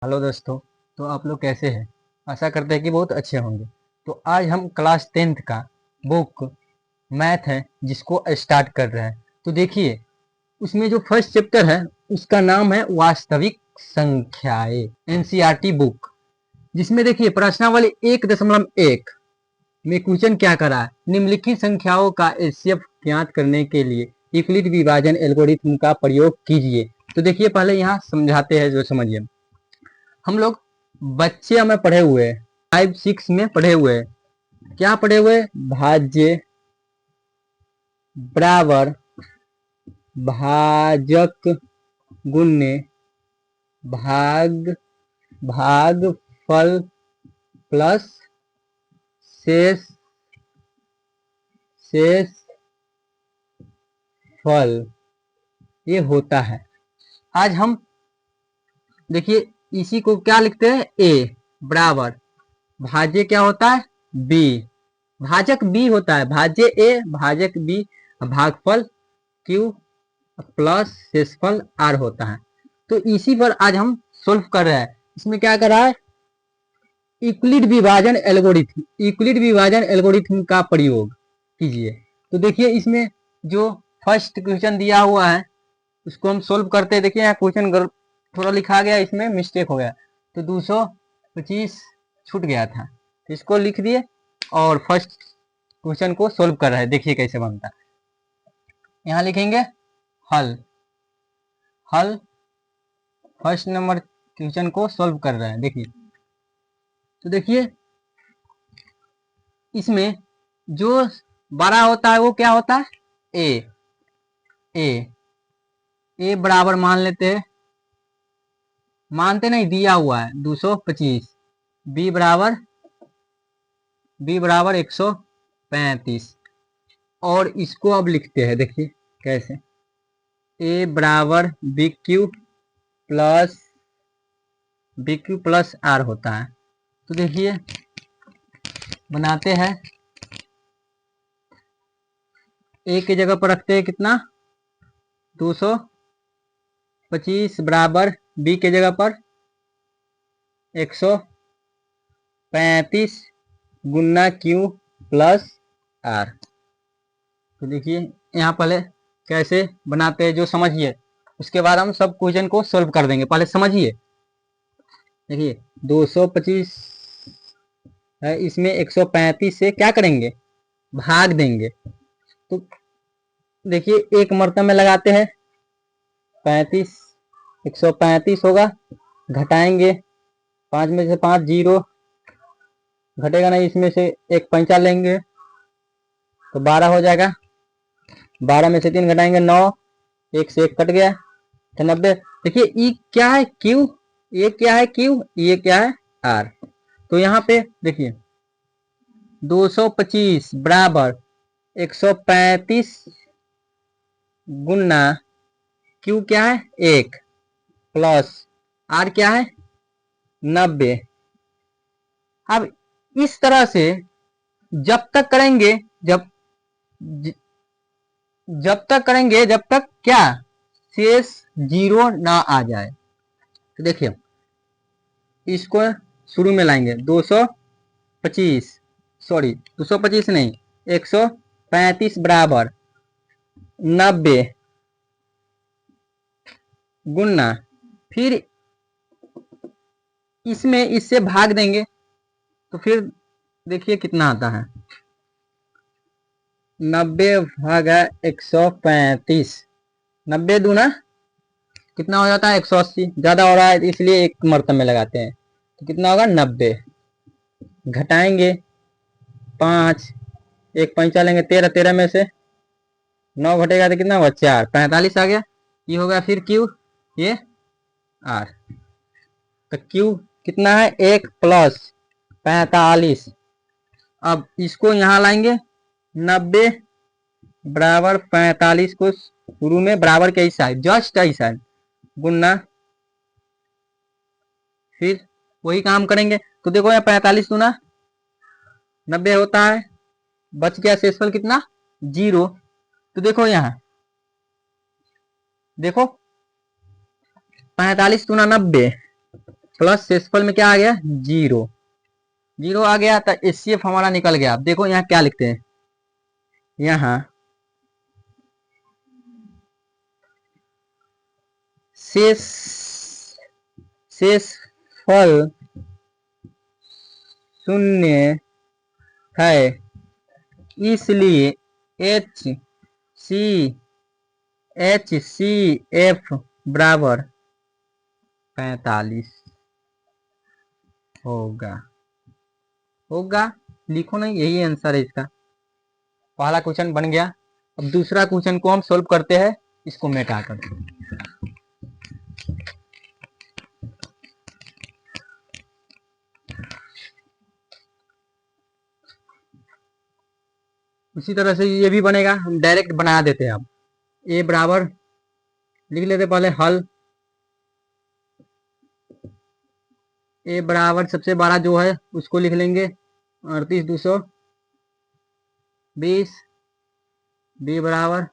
Hello दोस्तों। तो आप लोग कैसे हैं? आशा करते हैं कि बहुत अच्छे होंगे। तो आज हम क्लास 10th का बुक मैथ है जिसको स्टार्ट कर रहे हैं। तो देखिए, उसमें जो फर्स्ट चैप्टर है उसका नाम है वास्तविक संख्याएं, एनसीईआरटी बुक। जिसमें देखिए प्रश्नावली 1.1 में क्वेश्चन क्या करा है, निम्नलिखित संख्याओं का एचसीएफ ज्ञात करने के लिए यूक्लिड विभाजन एल्गोरिथ्म का प्रयोग कीजिए। तो देखिए, पहले यहाँ समझाते हैं, जो समझिए। हम लोग बच्चे में पढ़े हुए हैं, 5-6 में पढ़े हुए हैं। क्या पढ़े हुए? भाज्य बराबर भाजक गुण्य भाग भागफल प्लस शेष फल, ये होता है। आज हम देखिए इसी को क्या लिखते हैं, ए बराबर भाज्य क्या होता है, बी भाजक बी होता है, भाज्य ए भाजक बी भागफल क्यू प्लस शेषफल आर होता है। तो इसी पर आज हम सोल्व कर रहे हैं। इसमें क्या कर रहा है, यूक्लिड विभाजन एल्गोरिथ्म का प्रयोग कीजिए। तो देखिए, इसमें जो फर्स्ट क्वेश्चन दिया हुआ है उसको हम सोल्व करते हैं। देखिए यहाँ क्वेश्चन थोड़ा लिखा गया, इसमें मिस्टेक हो गया, तो 225 छूट गया था, तो इसको लिख दिए और फर्स्ट क्वेश्चन को सोल्व कर रहे हैं। देखिए कैसे बनता है। यहाँ लिखेंगे हल फर्स्ट नंबर क्वेश्चन को सोल्व कर रहे हैं। देखिए, तो देखिए इसमें जो बड़ा होता है वो क्या होता है, ए बराबर मान लेते हैं, मानते नहीं, दिया हुआ है 225। बी बराबर 135। और इसको अब लिखते हैं, देखिए कैसे, ए बराबर बी क्यू प्लस आर होता है। तो देखिए बनाते हैं, ए की जगह पर रखते हैं कितना, 225 बराबर बी के जगह पर 135 गुना क्यू प्लस आर। तो देखिए यहाँ पहले कैसे बनाते हैं जो समझिए, उसके बाद हम सब क्वेश्चन को सोल्व कर देंगे। पहले समझिए, देखिए 225 है, इसमें 135 से क्या करेंगे, भाग देंगे। तो देखिए एक मर्तबा में लगाते हैं 35, 135 होगा, घटाएंगे 5 में से 5 जीरो, घटेगा नहीं, इसमें से एक पंचा लेंगे तो 12 हो जाएगा, 12 में से 3 घटाएंगे 9, एक से एक कट गया तो 90। देखिए ई क्या है, क्यू, ये क्या है क्यू, ये क्या है आर। तो यहाँ पे देखिए 225 बराबर 135 गुना क्यू क्या है 1 प्लस आर क्या है 90। अब इस तरह से जब तक करेंगे, जब तक क्या शेष जीरो ना आ जाए। तो देखिए इसको शुरू में लाएंगे 225 नहीं, 135 बराबर 90 गुना, फिर इसमें इससे भाग देंगे तो फिर देखिए कितना आता है, 90 भागा 135, 90 दूना कितना हो जाता है 180, ज्यादा हो रहा है इसलिए एक मर्तबा में लगाते हैं। तो कितना होगा 90, घटाएंगे 5, एक पंचा लेंगे 13, 13 में से 9 घटेगा तो कितना होगा 4, 45 आ गया। ये होगा फिर क्यू, ये आर। तो क्यू कितना है 1 प्लस 45। अब इसको यहाँ लाएंगे 90 बराबर 45 को शुरू में बराबर के ऐसा है, जस्ट ऐसा है, गुना, फिर वही काम करेंगे। तो देखो यहाँ 45 गुना 90 होता है, बच गया शेषफल कितना, जीरो। तो देखो यहाँ, देखो 45 गुना 90 प्लस शेषफल में क्या आ गया, जीरो, जीरो आ गया तो एचसीएफ हमारा निकल गया। अब देखो यहाँ क्या लिखते हैं, यहाँ शेष शेषफल शून्य है, इसलिए HCF बराबर 45 होगा। लिखो नहीं, यही आंसर है इसका। पहला क्वेश्चन बन गया। अब दूसरा क्वेश्चन को हम सोल्व करते हैं, इसको मिटा कर। इसी तरह से ये भी बनेगा, हम डायरेक्ट बना देते हैं। अब ए बराबर लिख लेते पहले हल। ए बराबर सबसे बड़ा जो है उसको लिख लेंगे 38,220, बी बराबर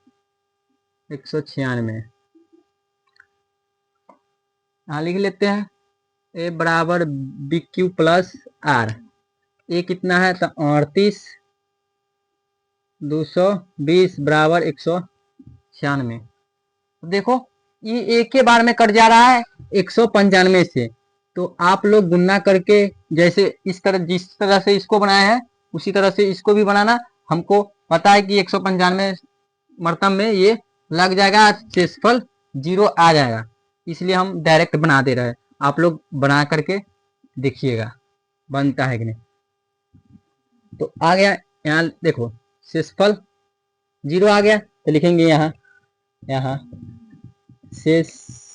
196, यहाँ लिख लेते हैं ए बराबर बी क्यू प्लस आर। ए कितना है तो 38,220 बराबर 196। देखो ये एक के बार में कट जा रहा है 195 से, तो आप लोग गुणा करके जैसे इस तरह जिस तरह से इसको बनाया है उसी तरह से इसको भी बनाना। हमको पता है कि 195 मरतब में ये लग जाएगा, शेषफल जीरो आ जाएगा, इसलिए हम डायरेक्ट बना दे रहे हैं। आप लोग बना करके देखिएगा बनता है कि नहीं। तो आ गया, यहाँ देखो शेषफल जीरो आ गया तो लिखेंगे यहाँ शेषफल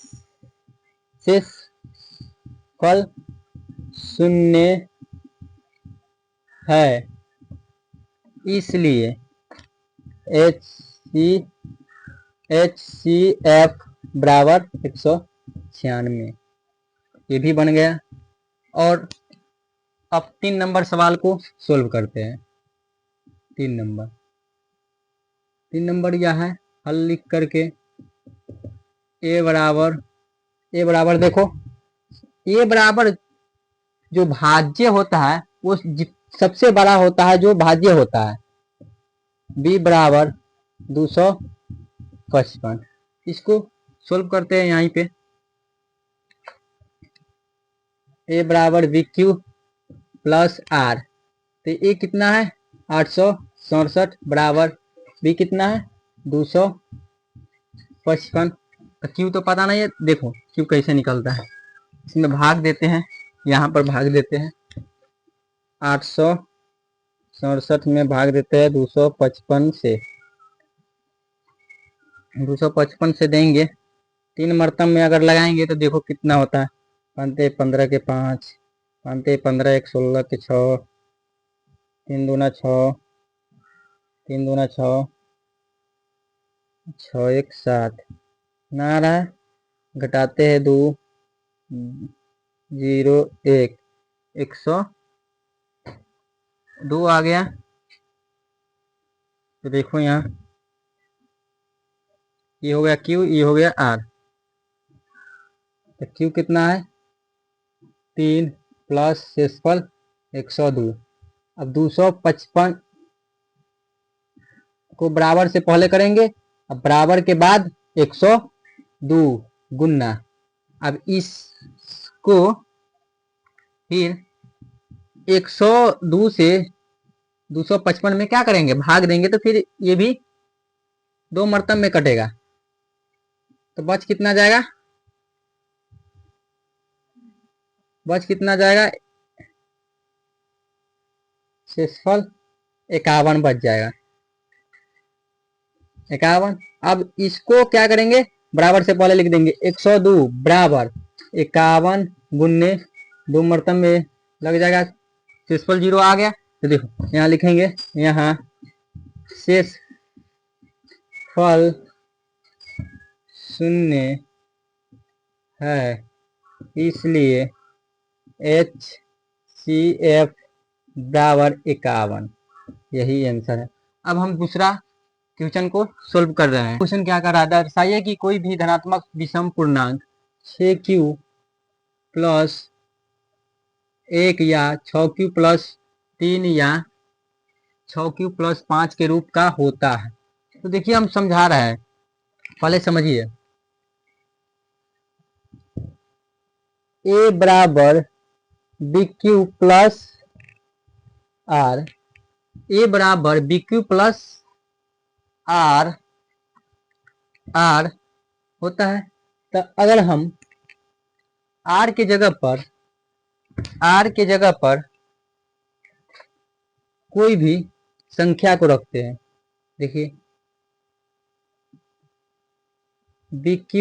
शून्य है, इसलिए HCF बराबर 196, ये भी बन गया। और अब 3 नंबर सवाल को सोल्व करते हैं। 3 नंबर यह है, हल लिख करके ए बराबर देखो, ए बराबर जो भाज्य होता है वो सबसे बड़ा होता है जो भाज्य होता है। बी बराबर 255, इसको सोल्व करते हैं यहीं पे। ए बराबर बी क्यू प्लस आर, तो ए कितना है 867 बराबर बी कितना है 255। क्यू तो पता नहीं है, देखो क्यू कैसे निकलता है, इसमें भाग देते हैं, यहाँ पर भाग देते हैं 867 में भाग देते हैं 255 से, 255 से देंगे 3 मरतब में अगर लगाएंगे तो देखो कितना होता है, 15 के 5, 15 1 16 के 6, 3 दूना 6, 3 दूना 6, 6 1 7 ना आ रहा है, घटाते हैं 2 0 1 102 आ गया। तो देखो यहाँ ये हो गया क्यू, ये हो गया आर, तो क्यू कितना है 3 प्लस शेषफल 102। अब 255 को बराबर से पहले करेंगे, अब बराबर के बाद 102 गुना। अब इसको फिर 102 से 255 में क्या करेंगे, भाग देंगे, तो फिर ये भी 2 मरतब में कटेगा, तो बच कितना जाएगा, शेषफल 51 बच जाएगा, 51। अब इसको क्या करेंगे, बराबर से पहले लिख देंगे 102 बराबर 51 गुन्ने 2 मरतब में लग जाएगा, शेषफल जीरो आ गया। तो देखो यहाँ लिखेंगे, यहाँ शेषफल शून्य है, इसलिए HCF बराबर 51, यही आंसर है। अब हम दूसरा क्वेश्चन को सोल्व कर रहे हैं। क्वेश्चन क्या कर रहा है, दर्शाइए कि कोई भी धनात्मक विषम पूर्णांक 6Q प्लस 1 या 6q+3 या 6q+5 के रूप का होता है। तो देखिए हम समझा रहे हैं, पहले समझिए। a बराबर bq+r, a बराबर bq+r होता है। तो अगर हम r के जगह पर कोई भी संख्या को रखते हैं, देखिए bq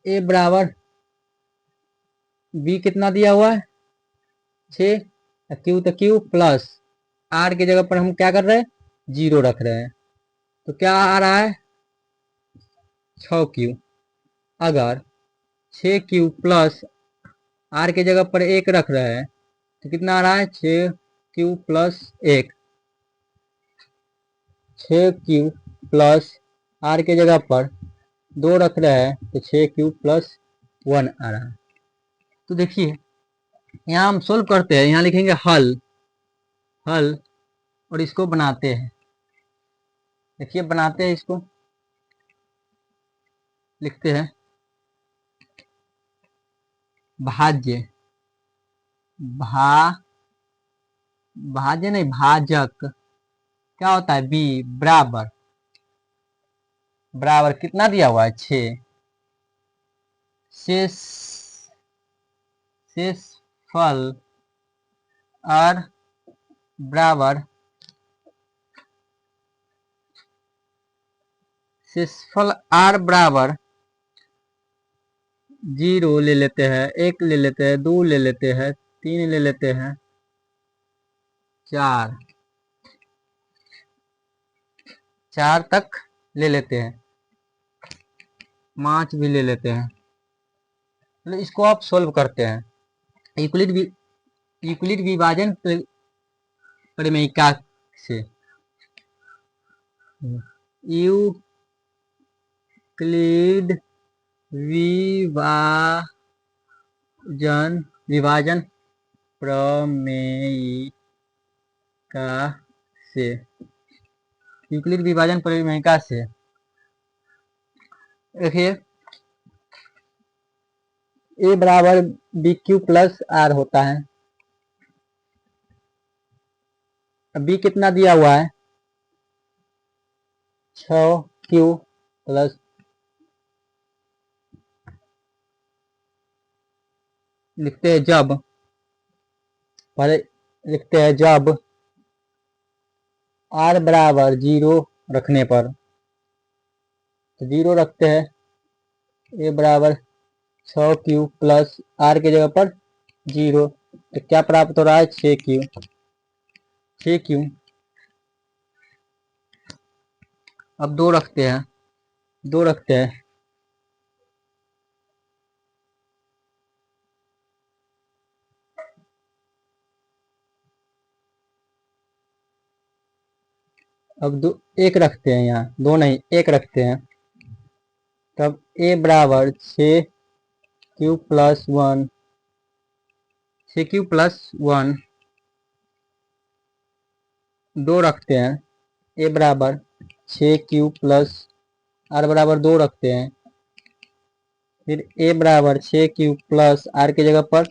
a बराबर b कितना दिया हुआ है 6, q तो q प्लस r की जगह पर हम क्या कर रहे हैं 0 रख रहे हैं, तो क्या आ रहा है 6q। अगर 6q प्लस r की जगह पर 1 रख रहे हैं तो कितना आ रहा है 6q plus 1। 6q plus r की जगह पर 2 रख रहे हैं तो 6q प्लस 1 आ रहा है। तो देखिए यहाँ हम सोल्व करते हैं, यहाँ लिखेंगे हल और इसको बनाते हैं। देखिए बनाते हैं, इसको लिखते हैं भाज्य भाज्य नहीं भाजक क्या होता है b बराबर कितना दिया हुआ है 6, शेषफल r बराबर शेषफल r बराबर 0 ले लेते हैं, 1 ले लेते हैं, 2 ले लेते हैं, 3 ले लेते हैं, 4 तक ले लेते हैं, 5 भी ले लेते हैं। तो इसको आप सोल्व करते हैं यूक्लिड विभाजन प्रमेयिका से। यूक्लिड विभाजन प्रमेयिका से यूक्लिड विभाजन प्रमेयिका से देखिए a बराबर bq प्लस r होता है। b कितना दिया हुआ है 6q प्लस लिखते हैं जब पहले लिखते हैं जब r बराबर 0 रखने पर, तो 0 रखते हैं a बराबर 6q प्लस r की जगह पर 0, तो क्या प्राप्त हो रहा है 6q। अब 2 रखते हैं अब 1 रखते हैं, यहाँ 2 नहीं 1 रखते हैं, तब a बराबर 6q प्लस 1 2 रखते हैं, a बराबर 6q प्लस r बराबर 2 रखते हैं, फिर a बराबर 6q प्लस r की जगह पर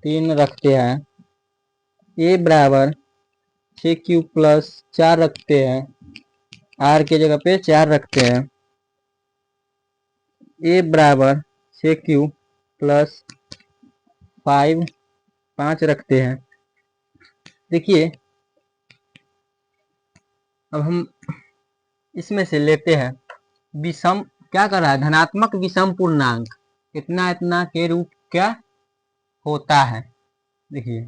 3 रखते हैं, a बराबर 6q प्लस 4 रखते हैं, r की जगह पे 4 रखते हैं, a बराबर 6q प्लस 5 रखते हैं। देखिए अब हम इसमें से लेते हैं विषम, क्या कर रहा है धनात्मक विषम पूर्णांक इतना इतना के रूप क्या होता है। देखिए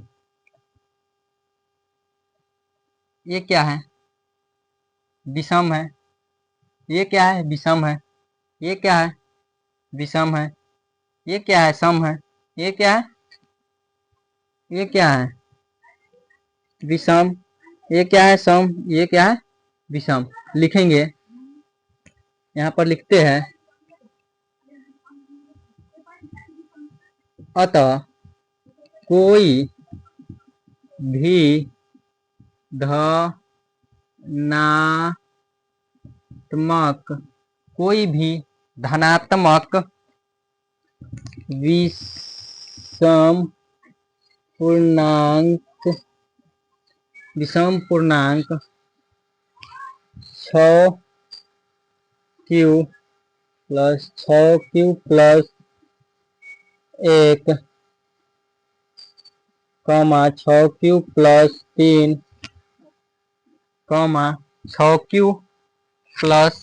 ये क्या है विषम है, ये क्या है विषम है, ये क्या है विषम है, ये क्या है सम है, ये क्या है विषम, ये क्या है सम, ये क्या है विषम। लिखेंगे यहाँ पर लिखते हैं अतः कोई भी धनात्मक विषम पूर्णांक 6q plus 1 6q plus 3 6q plus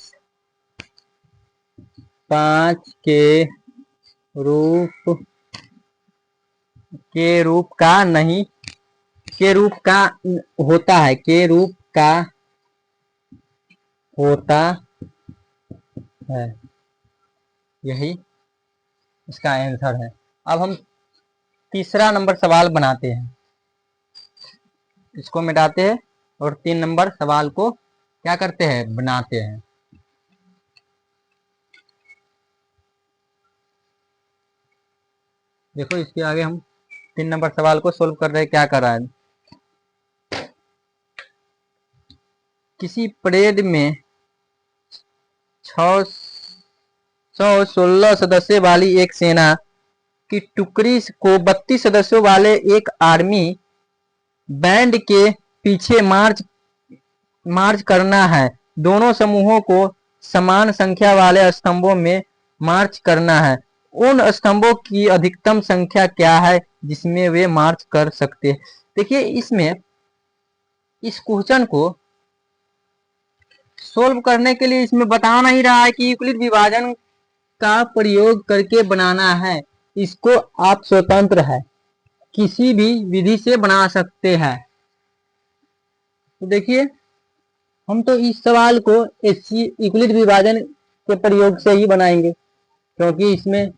5 के रूप का नहीं, के रूप का होता है, के रूप का होता है। यही इसका आंसर है। अब हम तीसरा नंबर सवाल बनाते हैं, इसको मिटाते हैं और 3 नंबर सवाल को क्या करते हैं, बनाते हैं। देखो इसके आगे हम 3 नंबर सवाल को सोल्व कर रहे हैं। क्या कर रहा है, किसी परेड में 616 सदस्य वाली एक सेना की टुकड़ी को 32 सदस्यों वाले एक आर्मी बैंड के पीछे मार्च करना है। दोनों समूहों को समान संख्या वाले स्तंभों में मार्च करना है। उन स्तंभों की अधिकतम संख्या क्या है जिसमें वे मार्च कर सकते हैं। देखिए इसमें इस क्वेश्चन को सोल्व करने के लिए इसमें बता नहीं रहा है कि यूक्लिड विभाजन का प्रयोग करके बनाना है। इसको आप स्वतंत्र है, किसी भी विधि से बना सकते हैं। तो देखिए हम तो इस सवाल को यूक्लिड विभाजन के प्रयोग से ही बनाएंगे, क्योंकि इसमें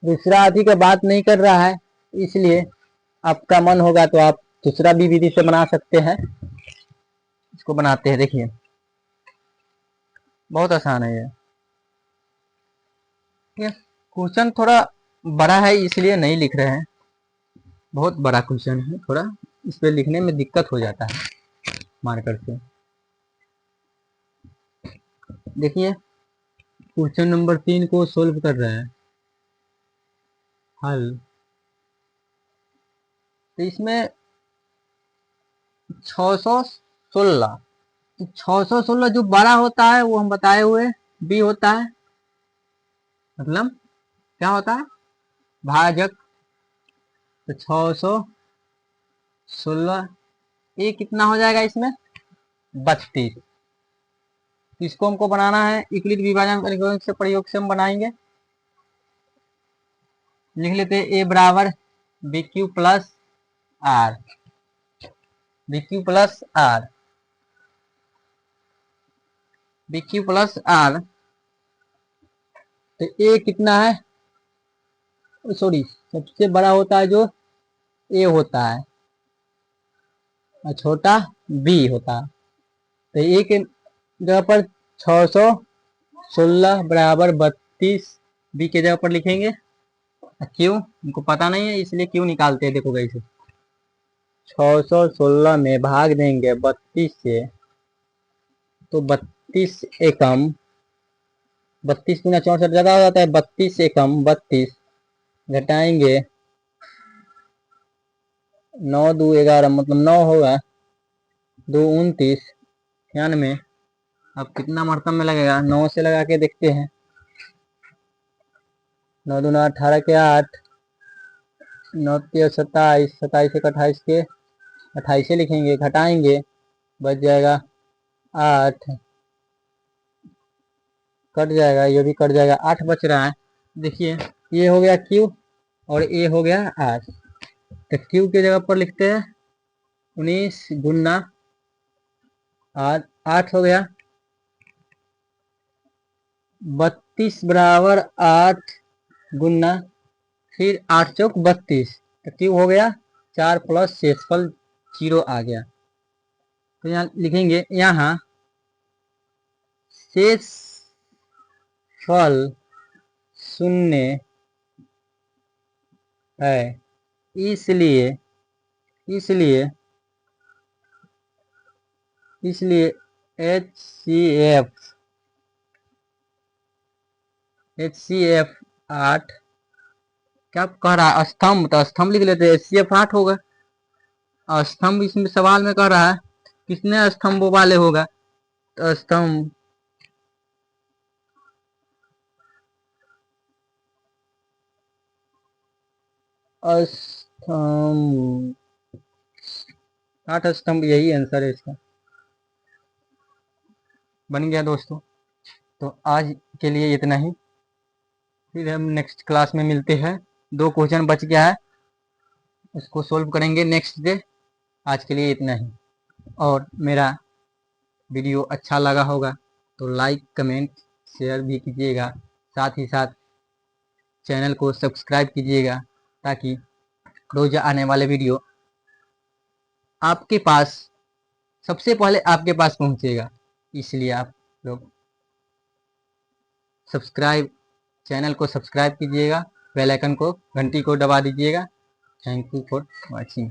दूसरा अधिक का बात नहीं कर रहा है। इसलिए आपका मन होगा तो आप दूसरा भी विधि से बना सकते हैं। इसको बनाते हैं। देखिए बहुत आसान है ये। क्वेश्चन थोड़ा बड़ा है इसलिए नहीं लिख रहे हैं, बहुत बड़ा क्वेश्चन है, थोड़ा इस पे लिखने में दिक्कत हो जाता है मार्कर से। देखिए क्वेश्चन नंबर 3 को सोल्व कर रहे हैं, हल। तो इसमें 616 616 जो बड़ा होता है वो हम बताए हुए बी होता है, मतलब क्या होता है, भाजक। तो 616 ये कितना हो जाएगा इसमें 32। इसको हमको बनाना है यूक्लिड विभाजन से प्रयोग से हम बनाएंगे। लिख लेते हैं ए बराबर B Q plus R, B Q plus R, B Q plus R. तो ए कितना है, सॉरी सबसे बड़ा होता है जो ए होता है और छोटा बी होता है। तो ए के जगह पर 616 बराबर 32 बी के जगह पर लिखेंगे। क्यों हमको पता नहीं है इसलिए क्यों निकालते हैं। देखो कैसे 616 में भाग देंगे 32 से, तो 32 एकम 32 गुना 64 ज्यादा हो जाता है। 32 एकम 32 घटाएंगे 9 2 11 मतलब 9 होगा, 2 29 96। अब कितना मरतब में लगेगा, 9 से लगा के देखते हैं। 9 दूना 18 के 8, 9 27, 27 एक 28 के 28 से लिखेंगे, घटाएंगे बच जाएगा 8, कट जाएगा, ये भी कट जाएगा, 8 बच रहा है। देखिए ये हो गया क्यू और ये हो गया आर। तो क्यू के जगह पर लिखते हैं 19 गुना 8 हो गया, 32 बराबर 8 गुना फिर 8 चौक 32। तो क्यू हो गया 4 प्लस शेषफल 0 आ गया। तो यहाँ लिखेंगे, यहाँ शेष फल 0 है। इसलिए इसलिए इसलिए HCF 8 क्या कह रहा है, स्तंभ, तो स्तंभ लिख लेते, HCF 8 होगा। स्तंभ इसमें सवाल में कह रहा है कितने स्तंभों वाले होगा, तो स्तंभ स्तंभ 8 स्तंभ, यही आंसर है इसका। बन गया दोस्तों। तो आज के लिए इतना ही, फिर हम नेक्स्ट क्लास में मिलते हैं। 2 क्वेश्चन बच गया है, उसको सोल्व करेंगे नेक्स्ट डे। आज के लिए इतना ही। और मेरा वीडियो अच्छा लगा होगा तो लाइक कमेंट शेयर भी कीजिएगा, साथ ही साथ चैनल को सब्सक्राइब कीजिएगा, ताकि रोज आने वाले वीडियो आपके पास सबसे पहले आपके पास पहुंचेगा। इसलिए आप लोग सब्सक्राइब, चैनल को सब्सक्राइब कीजिएगा, बेल आइकन को, घंटी को दबा दीजिएगा। Thank you for watching.